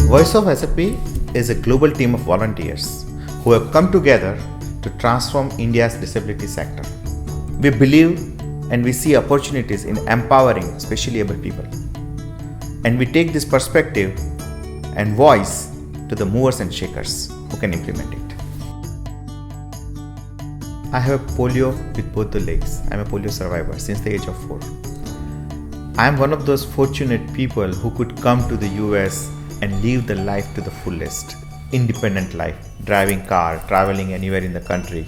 Voice of SAP is a global team of volunteers who have come together to transform India's disability sector. We believe and we see opportunities in empowering specially able people. And we take this perspective and voice to the movers and shakers who can implement it. I have polio with both the legs. I'm a polio survivor since the age of 4. I am one of those fortunate people who could come to the US and live the life to the fullest. Independent life, driving car, traveling anywhere in the country,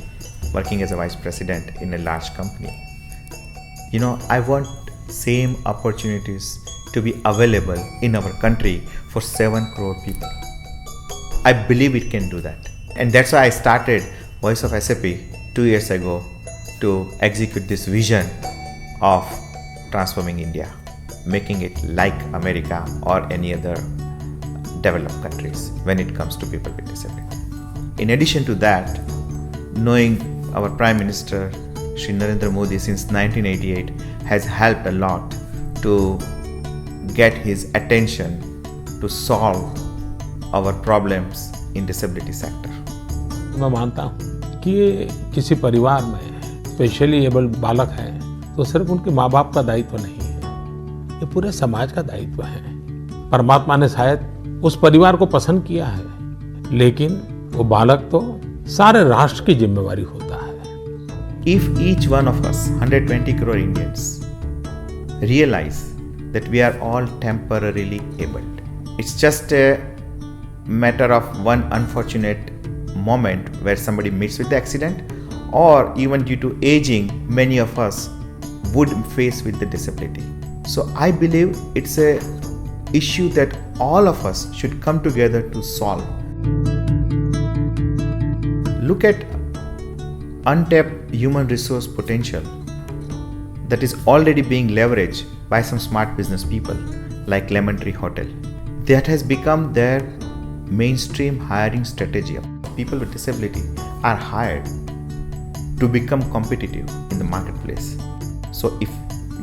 working as a vice president in a large company. I want same opportunities to be available in our country for 7 crore people. I believe it can do that. And that's why I started Voice of SAP 2 years ago to execute this vision of transforming India, making it like America or any other developed countries when it comes to people with disability. In addition to that, knowing our Prime Minister Shri Narendra Modi since 1988 has helped a lot to get his attention to solve our problems in disability sector. मैं मानता हूँ कि किसी परिवार में specially abled बालक है तो सिर्फ उनके माँ बाप का दायित्व नहीं है, ये पूरे समाज का दायित्व है। परमात्मा ने शायद उस परिवार को पसंद किया है, लेकिन वो बालक तो सारे राष्ट्र की जिम्मेवारी होता है। If each one of us, 120 crore Indians, realize that we are all temporarily abled, it's just a matter of one unfortunate moment where somebody meets with the accident, or even due to aging, many of us would face with the disability. So I believe it's a issue that all of us should come together to solve. Look at untapped human resource potential that is already being leveraged by some smart business people like Lemon Tree Hotel. That has become their mainstream hiring strategy. People with disability are hired to become competitive in the marketplace. So if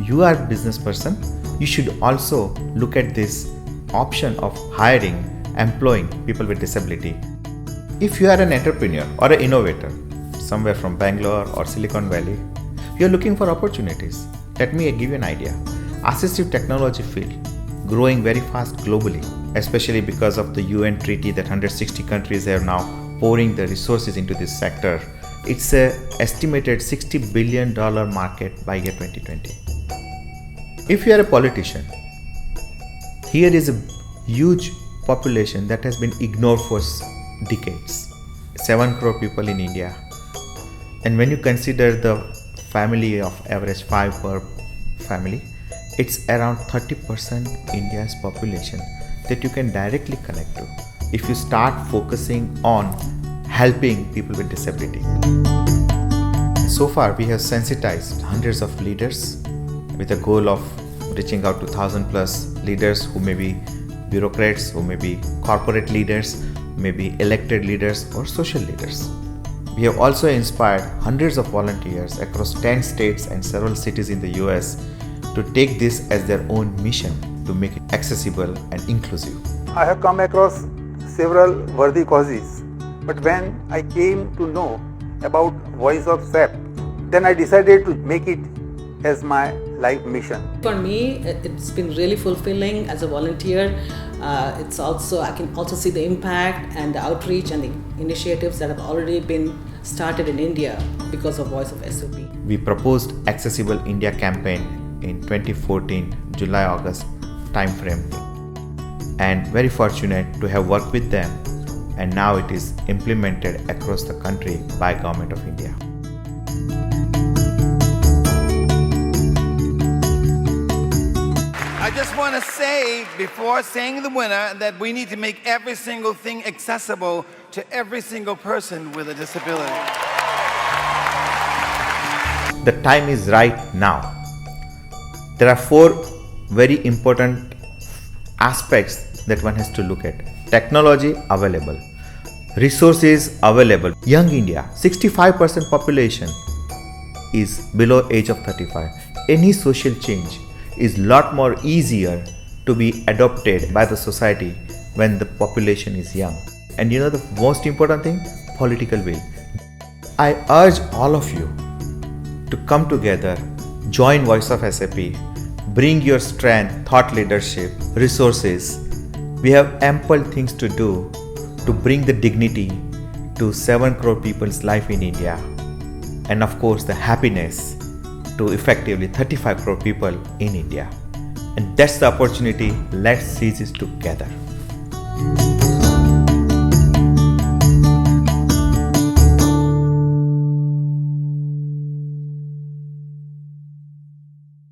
you are a business person, you should also look at this option of hiring, employing people with disability. If you are an entrepreneur or an innovator, somewhere from Bangalore or Silicon Valley, you are looking for opportunities. Let me give you an idea. Assistive technology field growing very fast globally, especially because of the UN treaty that 160 countries have now pouring the resources into this sector. It's an estimated $60 billion market by year 2020. If you are a politician, here is a huge population that has been ignored for decades. 7 crore people in India. And when you consider the family of average 5 per family, it's around 30% India's population that you can directly connect to if you start focusing on helping people with disability. So far, we have sensitized hundreds of leaders with a goal of reaching out to 1,000 plus leaders who may be bureaucrats, who may be corporate leaders, maybe elected leaders or social leaders. We have also inspired hundreds of volunteers across 10 states and several cities in the US to take this as their own mission to make it accessible and inclusive. I have come across several worthy causes, but when I came to know about Voice of SAP, then I decided to make it as my life mission. For me, it's been really fulfilling as a volunteer. I can also see the impact and the outreach and the initiatives that have already been started in India because of Voice of SAP. We proposed Accessible India campaign in 2014, July-August timeframe, and very fortunate to have worked with them, and now it is implemented across the country by Government of India. I just want to say, before saying the winner, that we need to make every single thing accessible to every single person with a disability. The time is right now. There are 4 very important aspects that one has to look at. Technology available, resources available. Young India, 65% population is below age of 35. Any social change is lot more easier to be adopted by the society when the population is young. And you know the most important thing? Political will. I urge all of you to come together, join Voice of SAP, bring your strength, thought leadership, resources. We have ample things to do to bring the dignity to 7 crore people's life in India, and of course the happiness to effectively 35 crore people in India. And that's the opportunity. Let's seize it together.